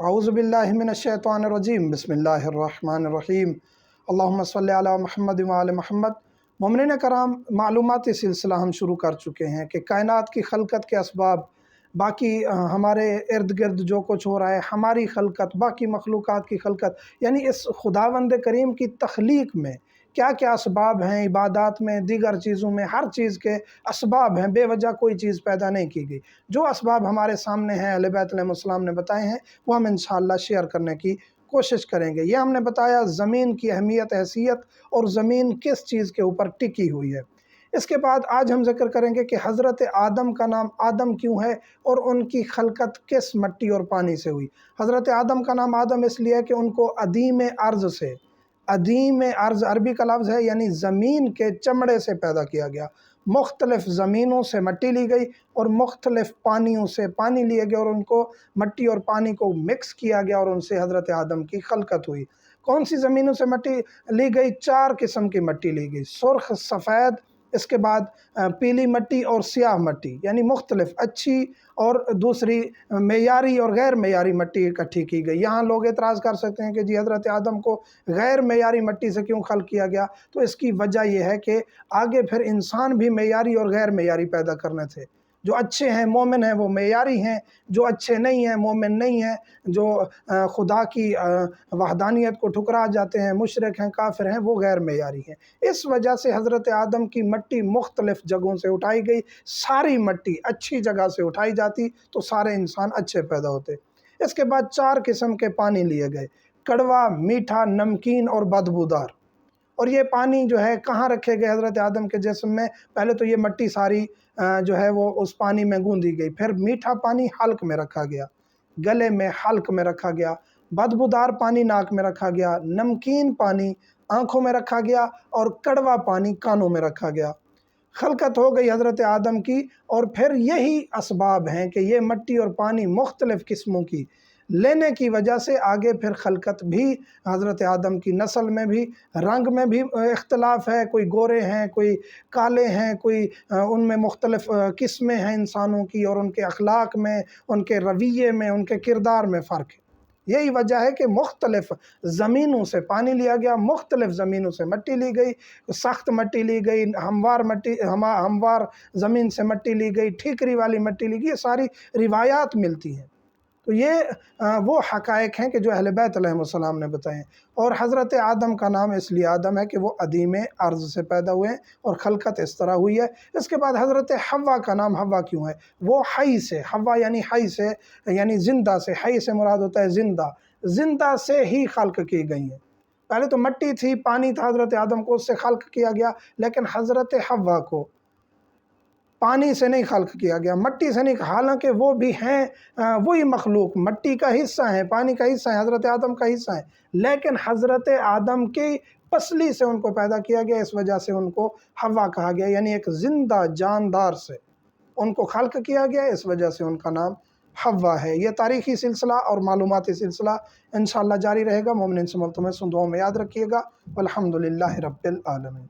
اعوذ باللہ من الشیطان الرجیم، بسم اللہ الرحمن الرحیم، اللہم صلی علی محمد وعلی محمد۔ مومنین کرام، معلوماتی سلسلہ ہم شروع کر چکے ہیں کہ کائنات کی خلقت کے اسباب، باقی ہمارے ارد گرد جو کچھ ہو رہا ہے، ہماری خلقت، باقی مخلوقات کی خلقت، یعنی اس خداوند کریم کی تخلیق میں کیا کیا اسباب ہیں، عبادات میں، دیگر چیزوں میں، ہر چیز کے اسباب ہیں۔ بے وجہ کوئی چیز پیدا نہیں کی گئی۔ جو اسباب ہمارے سامنے ہیں، اہل بیت علیہ السلام نے بتائے ہیں، وہ ہم انشاءاللہ شیئر کرنے کی کوشش کریں گے۔ یہ ہم نے بتایا زمین کی اہمیت، حیثیت اور زمین کس چیز کے اوپر ٹکی ہوئی ہے۔ اس کے بعد آج ہم ذکر کریں گے کہ حضرت آدم کا نام آدم کیوں ہے اور ان کی خلقت کس مٹی اور پانی سے ہوئی۔ حضرت آدم کا نام آدم اس لیے کہ ان کو عدیم ارض سے، عدیم ارض عربی کا لفظ ہے، یعنی زمین کے چمڑے سے پیدا کیا گیا۔ مختلف زمینوں سے مٹی لی گئی اور مختلف پانیوں سے پانی لیے گئے اور ان کو مٹی اور پانی کو مکس کیا گیا اور ان سے حضرت آدم کی خلقت ہوئی۔ کون سی زمینوں سے مٹی لی گئی؟ 4 قسم کی مٹی لی گئی، سرخ، سفید، اس کے بعد پیلی مٹی اور سیاہ مٹی، یعنی مختلف اچھی اور دوسری معیاری اور غیر معیاری مٹی اکٹھی کی گئی۔ یہاں لوگ اعتراض کر سکتے ہیں کہ جی حضرت آدم کو غیر معیاری مٹی سے کیوں خلق کیا گیا؟ تو اس کی وجہ یہ ہے کہ آگے پھر انسان بھی معیاری اور غیر معیاری پیدا کرنے تھے۔ جو اچھے ہیں، مومن ہیں، وہ معیاری ہیں، جو اچھے نہیں ہیں، مومن نہیں ہیں، جو خدا کی وحدانیت کو ٹھکرا جاتے ہیں، مشرک ہیں، کافر ہیں، وہ غیر معیاری ہیں۔ اس وجہ سے حضرت آدم کی مٹی مختلف جگہوں سے اٹھائی گئی۔ ساری مٹی اچھی جگہ سے اٹھائی جاتی تو سارے انسان اچھے پیدا ہوتے۔ اس کے بعد 4 قسم کے پانی لیے گئے، کڑوا، میٹھا، نمکین اور بدبودار۔ اور یہ پانی جو ہے کہاں رکھے گئے حضرت آدم کے جسم میں؟ پہلے تو یہ مٹی ساری جو ہے وہ اس پانی میں گوندی گئی، پھر میٹھا پانی حلق میں رکھا گیا، گلے میں، حلق میں رکھا گیا، بدبودار پانی ناک میں رکھا گیا، نمکین پانی آنکھوں میں رکھا گیا اور کڑوا پانی کانوں میں رکھا گیا۔ خلقت ہو گئی حضرت آدم کی، اور پھر یہی اسباب ہیں کہ یہ مٹی اور پانی مختلف قسموں کی لینے کی وجہ سے آگے پھر خلقت بھی حضرت آدم کی نسل میں بھی، رنگ میں بھی اختلاف ہے، کوئی گورے ہیں، کوئی کالے ہیں، کوئی ان میں مختلف قسمیں ہیں انسانوں کی، اور ان کے اخلاق میں، ان کے رویے میں، ان کے کردار میں فرق ہے۔ یہی وجہ ہے کہ مختلف زمینوں سے پانی لیا گیا، مختلف زمینوں سے مٹی لی گئی، سخت مٹی لی گئی، ہموار زمین سے مٹی لی گئی، ٹھیکری والی مٹی لی گئی، یہ ساری روایات ملتی ہیں۔ تو یہ وہ حقائق ہیں کہ جو اہل بیت علیہ السلام نے بتائے ہیں۔ اور حضرت آدم کا نام اس لیے آدم ہے کہ وہ عدیم ارض سے پیدا ہوئے ہیں اور خلقت اس طرح ہوئی ہے۔ اس کے بعد حضرت حوا کا نام حوا کیوں ہے؟ وہ حی سے، حوا یعنی حی سے، یعنی زندہ سے، حی سے مراد ہوتا ہے زندہ، زندہ سے ہی خلق کی گئی ہیں۔ پہلے تو مٹی تھی، پانی تھا، حضرت آدم کو اس سے خلق کیا گیا، لیکن حضرت حوا کو پانی سے نہیں خلق کیا گیا، مٹی سے نہیں، حالانکہ وہ بھی ہیں وہی مخلوق، مٹی کا حصہ ہیں، پانی کا حصہ ہیں، حضرت آدم کا حصہ ہیں، لیکن حضرت آدم کی پسلی سے ان کو پیدا کیا گیا، اس وجہ سے ان کو حوا کہا گیا، یعنی ایک زندہ جاندار سے ان کو خلق کیا گیا، اس وجہ سے ان کا نام حوا ہے۔ یہ تاریخی سلسلہ اور معلوماتی سلسلہ انشاءاللہ جاری رہے گا۔ مومنین سے ملتمس دعاؤں میں یاد رکھیے گا۔ والحمدللہ رب العالمین۔